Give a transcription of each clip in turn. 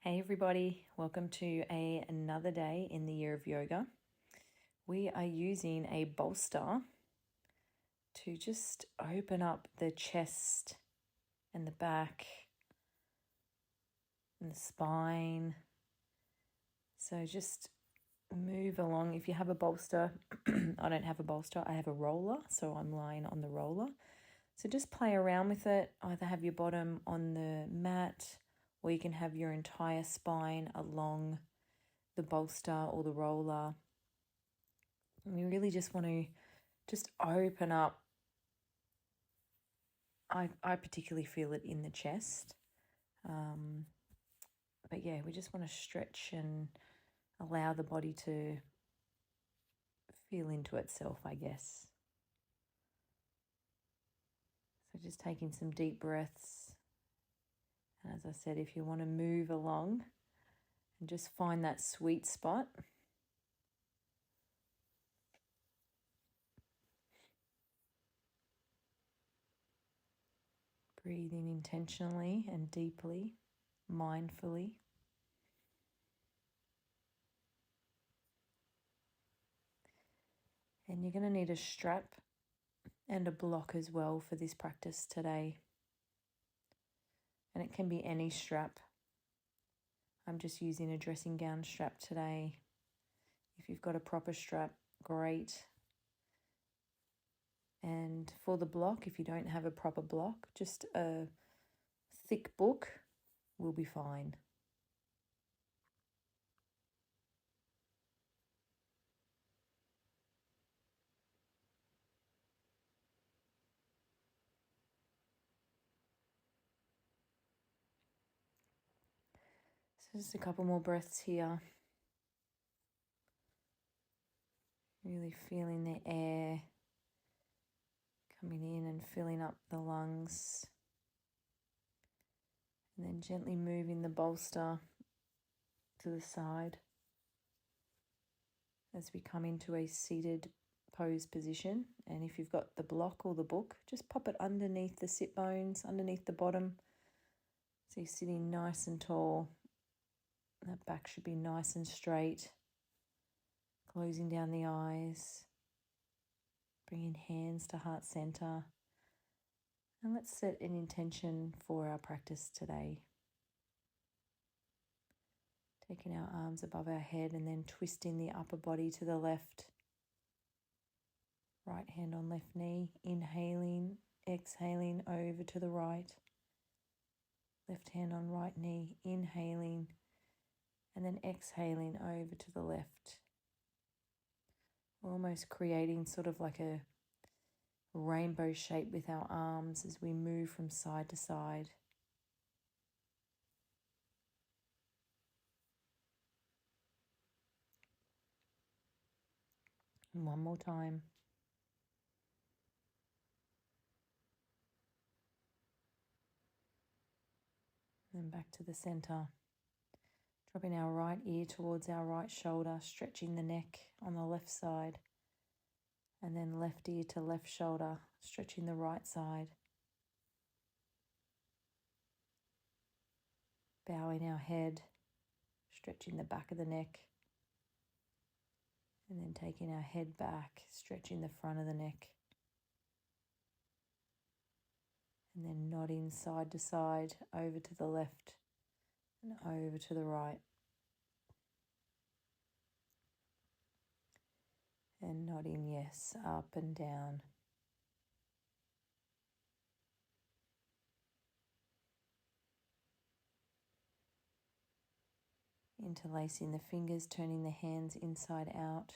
Hey everybody, welcome to another day in the year of yoga. We are using a bolster to just open up the chest and the back and the spine. So just move along. If you have a bolster, I don't have a bolster, I have a roller, so I'm lying on the roller. So just play around with it. Either have your bottom on the mat, or you can have your entire spine along the bolster or the roller. And we really just want to just open up. I particularly feel it in the chest. But yeah, we just want to stretch and allow the body to feel into itself, I guess. So just taking some deep breaths. And as I said, if you want to move along and just find that sweet spot. Breathing intentionally and deeply, mindfully. And you're going to need a strap and a block as well for this practice today. And it can be any strap. I'm just using a dressing gown strap today. If you've got a proper strap, great. And for the block, if you don't have a proper block, just a thick book will be fine. So just a couple more breaths here. Really feeling the air coming in and filling up the lungs. And then gently moving the bolster to the side as we come into a seated pose position. And if you've got the block or the book, just pop it underneath the sit bones, underneath the bottom. So you're sitting nice and tall. That back should be nice and straight. Closing down the eyes. Bringing hands to heart center. And let's set an intention for our practice today. Taking our arms above our head and then twisting the upper body to the left. Right hand on left knee, inhaling, exhaling over to the right. Left hand on right knee, inhaling, and then exhaling over to the left. We're almost creating sort of like a rainbow shape with our arms as we move from side to side. And one more time. Then back to the center. Dropping our right ear towards our right shoulder, stretching the neck on the left side. And then left ear to left shoulder, stretching the right side. Bowing our head, stretching the back of the neck. And then taking our head back, stretching the front of the neck. And then nodding side to side, over to the left and over to the right. And nodding yes, up and down. Interlacing the fingers, turning the hands inside out.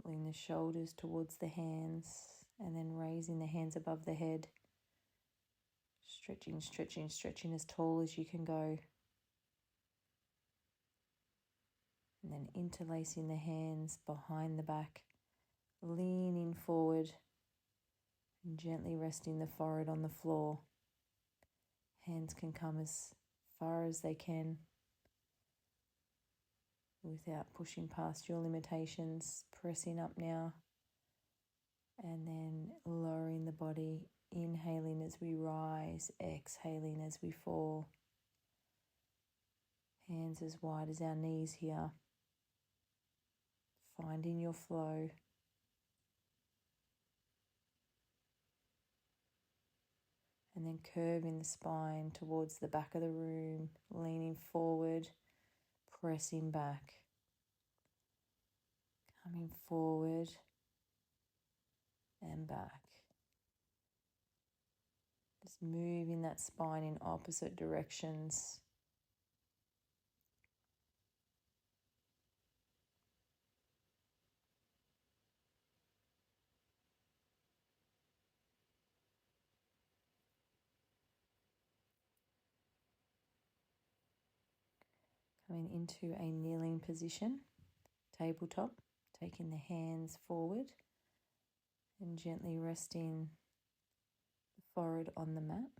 Pulling the shoulders towards the hands and then raising the hands above the head. Stretching, stretching, stretching as tall as you can go. And then interlacing the hands behind the back, leaning forward and gently resting the forehead on the floor. Hands can come as far as they can without pushing past your limitations. Pressing up now and then lowering the body, inhaling as we rise, exhaling as we fall. Hands as wide as our knees here. Finding your flow. And then curving the spine towards the back of the room, leaning forward, pressing back. Coming forward and back. Just moving that spine in opposite directions. Coming into a kneeling position, tabletop, taking the hands forward and gently resting the forehead on the mat.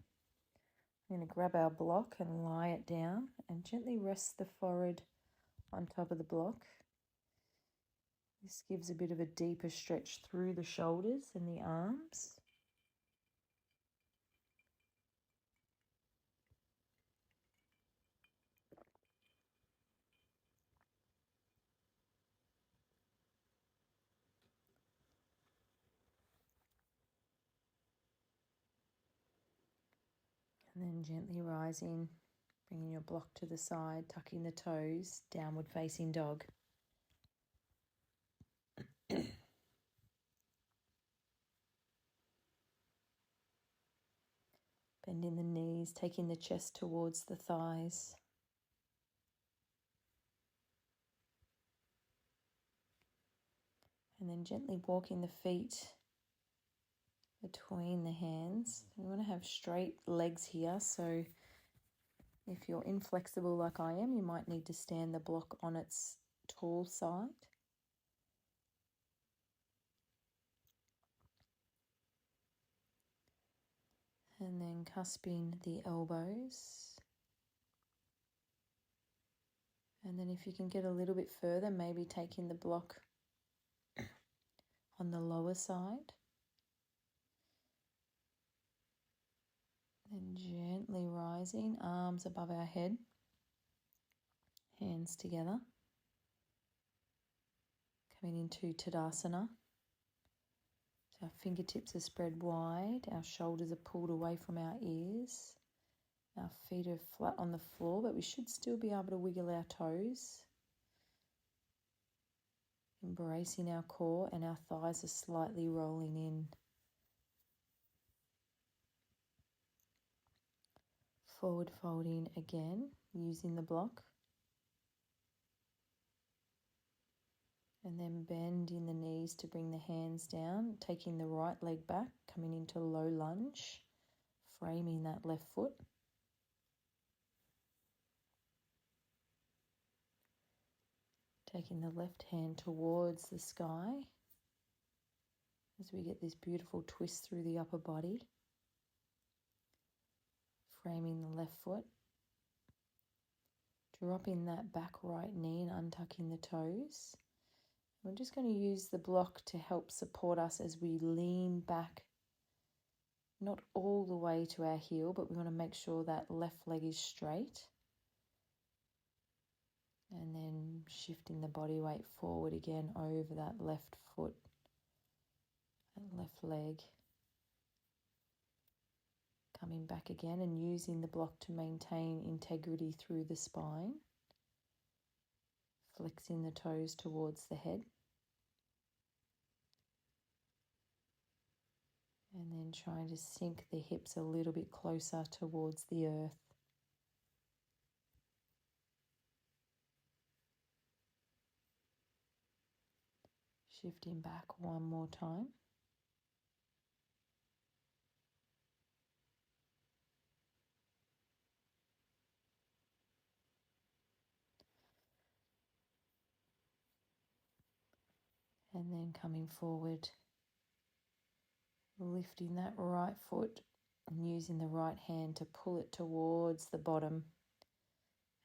I'm going to grab our block and lie it down and gently rest the forehead on top of the block. This gives a bit of a deeper stretch through the shoulders and the arms. And then gently rising, bringing your block to the side, tucking the toes, downward facing dog. Bending the knees, taking the chest towards the thighs. And then gently walking the feet between the hands. You want to have straight legs here, so if you're inflexible like I am, you might need to stand the block on its tall side. And then cusping the elbows. And then if you can get a little bit further, maybe taking the block on the lower side. Then gently rising, arms above our head, hands together. Coming into Tadasana. So our fingertips are spread wide, our shoulders are pulled away from our ears. Our feet are flat on the floor, but we should still be able to wiggle our toes. Embracing our core, and our thighs are slightly rolling in. Forward folding again, using the block. And then bending the knees to bring the hands down, taking the right leg back, coming into low lunge, framing that left foot. Taking the left hand towards the sky as we get this beautiful twist through the upper body. Framing the left foot. Dropping that back right knee and untucking the toes. We're just going to use the block to help support us as we lean back, not all the way to our heel, but we want to make sure that left leg is straight. And then shifting the body weight forward again over that left foot, that left leg. Coming back again and using the block to maintain integrity through the spine. Flexing the toes towards the head. And then trying to sink the hips a little bit closer towards the earth. Shifting back one more time. And then coming forward, lifting that right foot and using the right hand to pull it towards the bottom.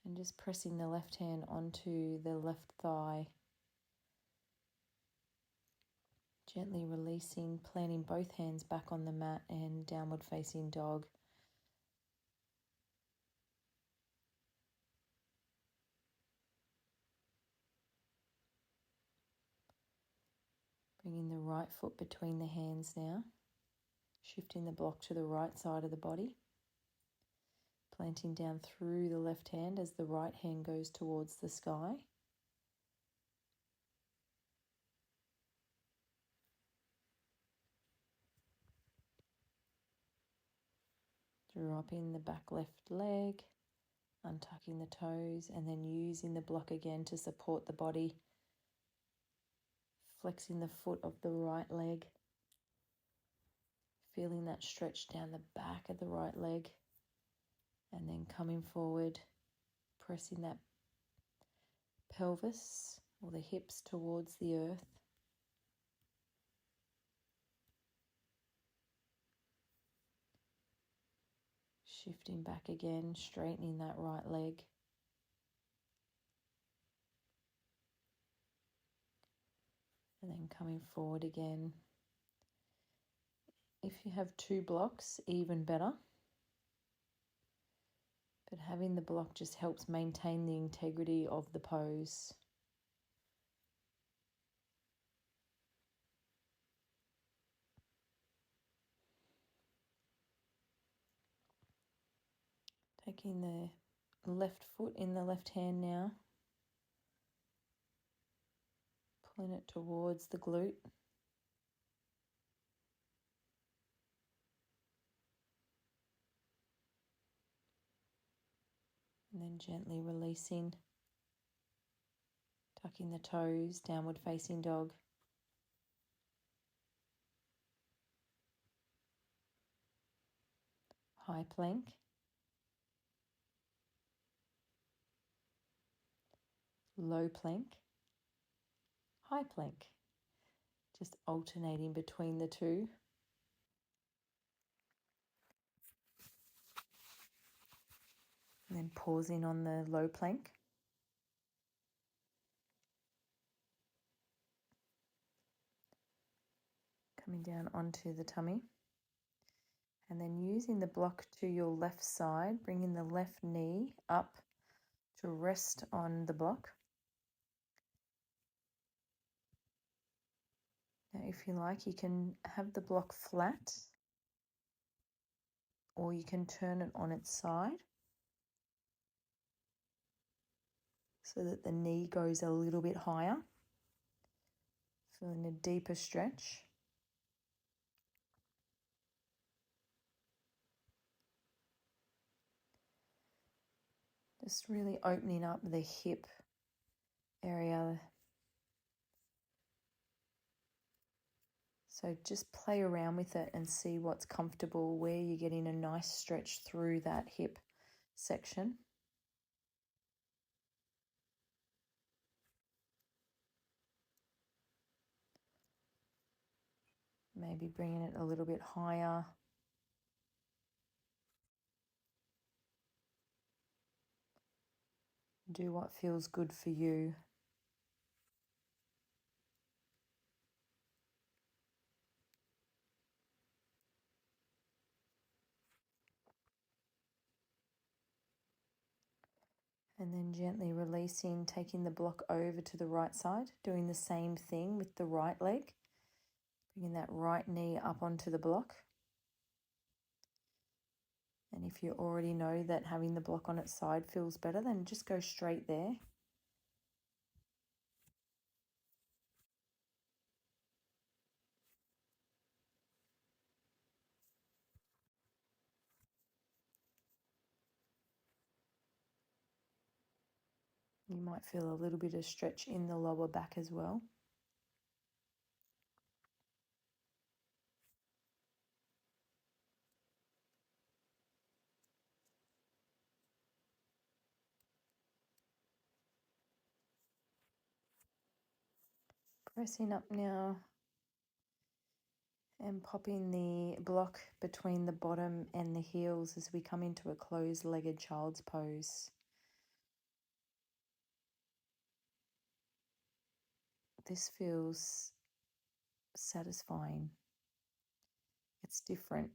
And just pressing the left hand onto the left thigh. Gently releasing, planting both hands back on the mat and downward facing dog. Bringing the right foot between the hands now, shifting the block to the right side of the body, planting down through the left hand as the right hand goes towards the sky. Dropping the back left leg, untucking the toes, and then using the block again to support the body. Flexing the foot of the right leg, feeling that stretch down the back of the right leg, and then coming forward, pressing that pelvis or the hips towards the earth. Shifting back again, straightening that right leg. And then coming forward again. If you have two blocks, even better. But having the block just helps maintain the integrity of the pose. Taking the left foot in the left hand now. Pulling it towards the glute. And then gently releasing. Tucking the toes, downward facing dog. High plank. Low plank. High plank. Just alternating between the two. And then pausing on the low plank. Coming down onto the tummy. And then using the block to your left side, bringing the left knee up to rest on the block. Now, if you like, you can have the block flat, or you can turn it on its side so that the knee goes a little bit higher, feeling a deeper stretch. Just really opening up the hip area. So just play around with it and see what's comfortable, where you're getting a nice stretch through that hip section. Maybe bringing it a little bit higher. Do what feels good for you. And then gently releasing, taking the block over to the right side, doing the same thing with the right leg. Bringing that right knee up onto the block. And if you already know that having the block on its side feels better, then just go straight there. You might feel a little bit of stretch in the lower back as well. Pressing up now and popping the block between the bottom and the heels as we come into a closed-legged child's pose. This feels satisfying. It's different.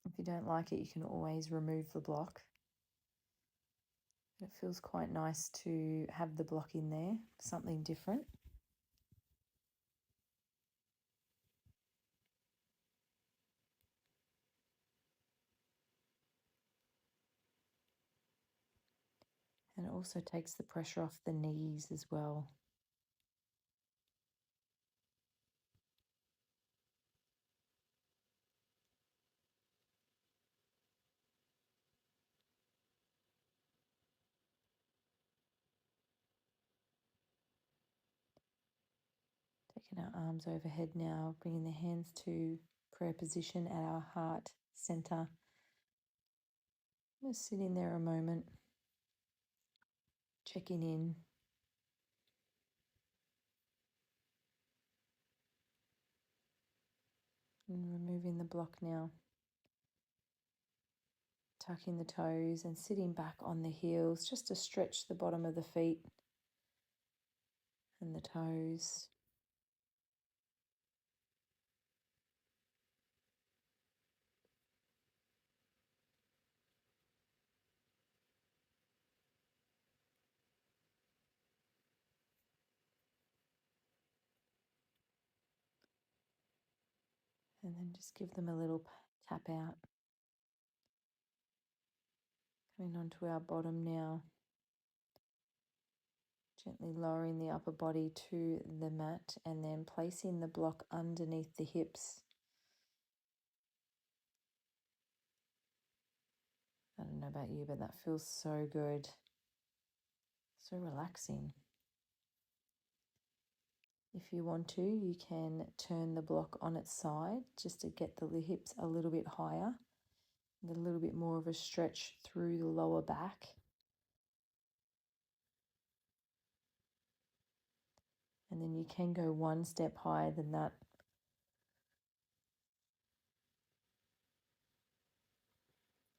If you don't like it, you can always remove the block. It feels quite nice to have the block in there, something different. And it also takes the pressure off the knees as well. Taking our arms overhead now, bringing the hands to prayer position at our heart center. Just sitting there a moment, checking in. And removing the block now. Tucking the toes and sitting back on the heels just to stretch the bottom of the feet and the toes. And then just give them a little tap out. Coming onto our bottom now. Gently lowering the upper body to the mat and then placing the block underneath the hips. I don't know about you, but that feels so good. So relaxing. If you want to, you can turn the block on its side just to get the hips a little bit higher. A little bit more of a stretch through the lower back. And then you can go one step higher than that.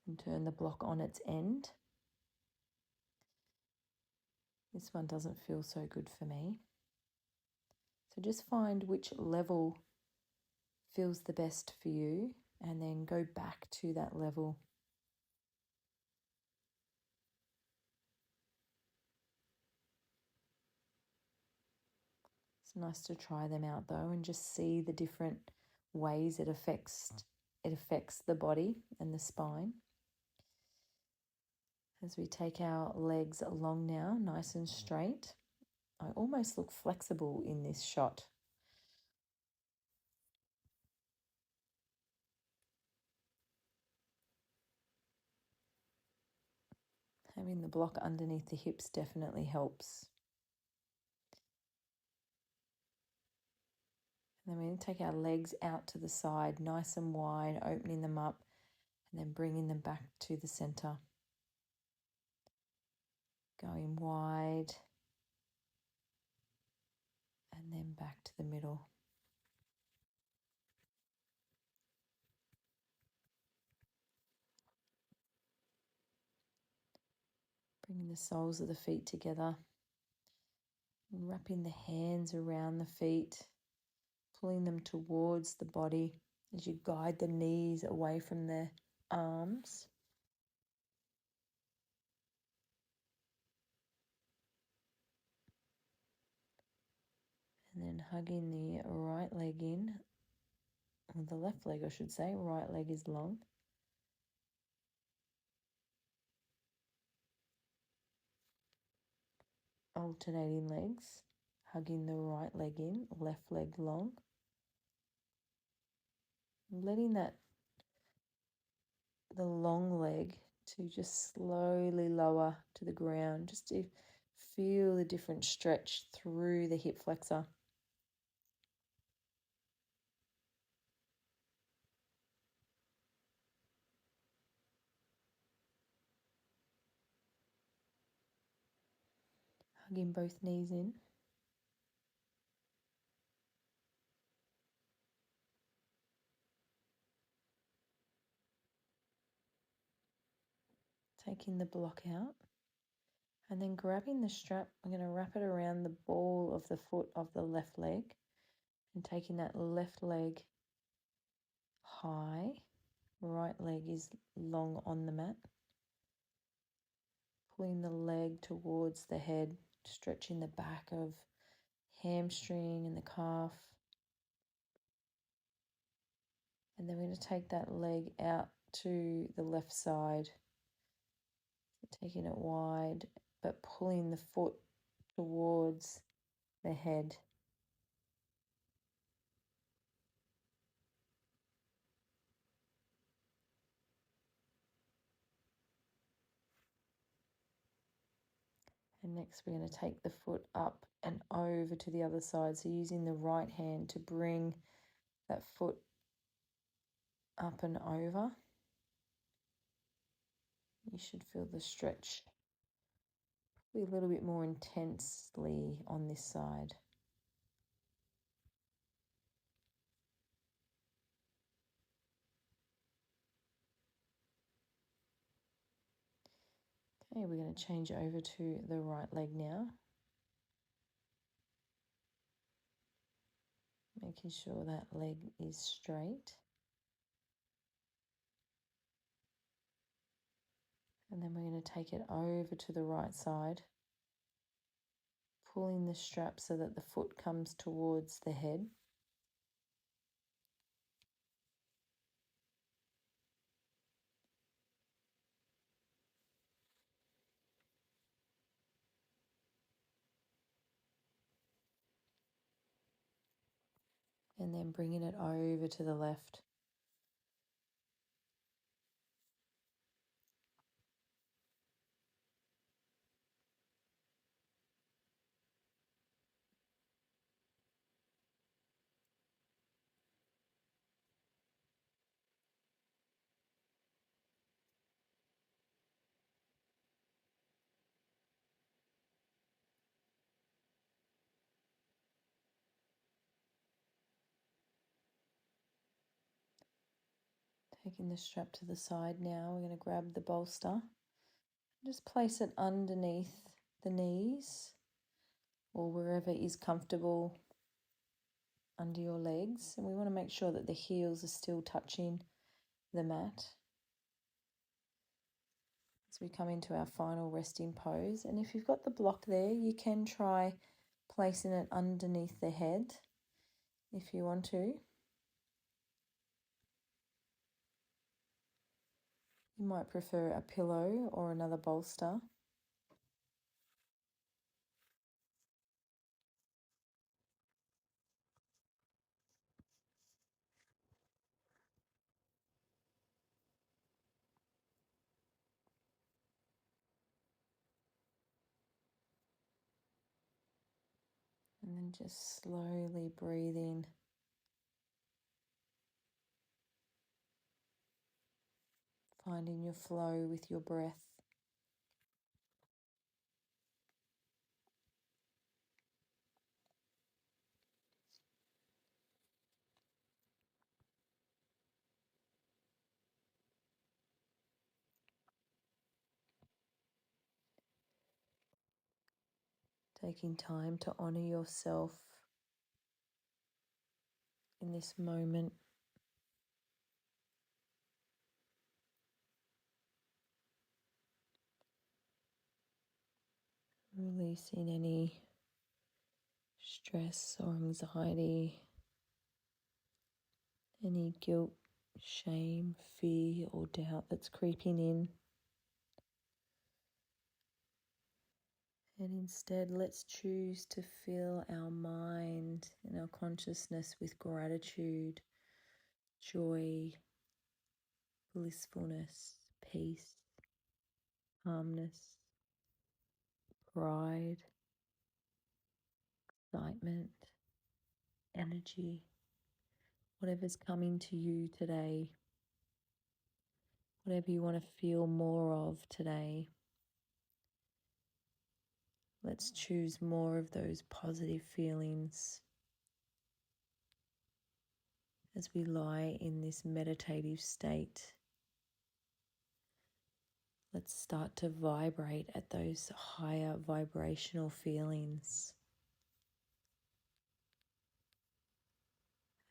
And turn the block on its end. This one doesn't feel so good for me. So just find which level feels the best for you and then go back to that level. It's nice to try them out though and just see the different ways it affects the body and the spine. As we take our legs along now, nice and straight. I almost look flexible in this shot. Having the block underneath the hips definitely helps. And then we're going to take our legs out to the side, nice and wide, opening them up, and then bringing them back to the center. Going wide, and then back to the middle. Bringing the soles of the feet together. And wrapping the hands around the feet, pulling them towards the body as you guide the knees away from the arms. And then hugging the right leg in, or the left leg I should say, right leg is long. Alternating legs, hugging the right leg in, left leg long. Letting the long leg to just slowly lower to the ground, just to feel the different stretch through the hip flexor. Hugging both knees in. Taking the block out. And then grabbing the strap, I'm going to wrap it around the ball of the foot of the left leg. And taking that left leg high. Right leg is long on the mat. Pulling the leg towards the head, stretching the back of hamstring and the calf. And then we're going to take that leg out to the left side, taking it wide, but pulling the foot towards the head. And next we're going to take the foot up and over to the other side. So using the right hand to bring that foot up and over. You should feel the stretch a little bit more intensely on this side. Okay, we're going to change over to the right leg now. Making sure that leg is straight. And then we're going to take it over to the right side, pulling the strap so that the foot comes towards the head. And then bringing it over to the left. Taking the strap to the side now, we're going to grab the bolster. Just place it underneath the knees or wherever is comfortable under your legs. And we want to make sure that the heels are still touching the mat as we come into our final resting pose. And if you've got the block there, you can try placing it underneath the head if you want to. You might prefer a pillow or another bolster. And then just slowly breathing. Finding your flow with your breath. Taking time to honor yourself in this moment. Releasing any stress or anxiety, any guilt, shame, fear, or doubt that's creeping in. And instead, let's choose to fill our mind and our consciousness with gratitude, joy, blissfulness, peace, calmness, pride, excitement, energy, whatever's coming to you today, whatever you want to feel more of today. Let's choose more of those positive feelings as we lie in this meditative state. Let's start to vibrate at those higher vibrational feelings.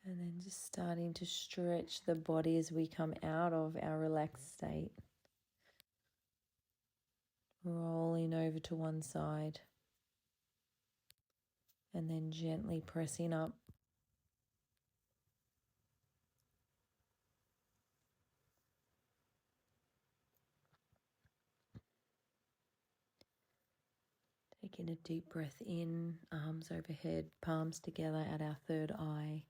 And then just starting to stretch the body as we come out of our relaxed state. Roll over to one side. And then gently pressing up. Taking a deep breath in, arms overhead, palms together at our third eye.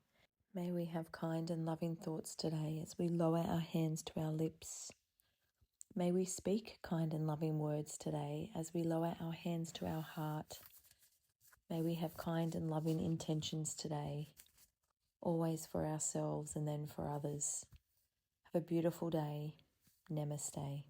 May we have kind and loving thoughts today as we lower our hands to our lips. May we speak kind and loving words today as we lower our hands to our heart. May we have kind and loving intentions today, always for ourselves and then for others. Have a beautiful day. Namaste.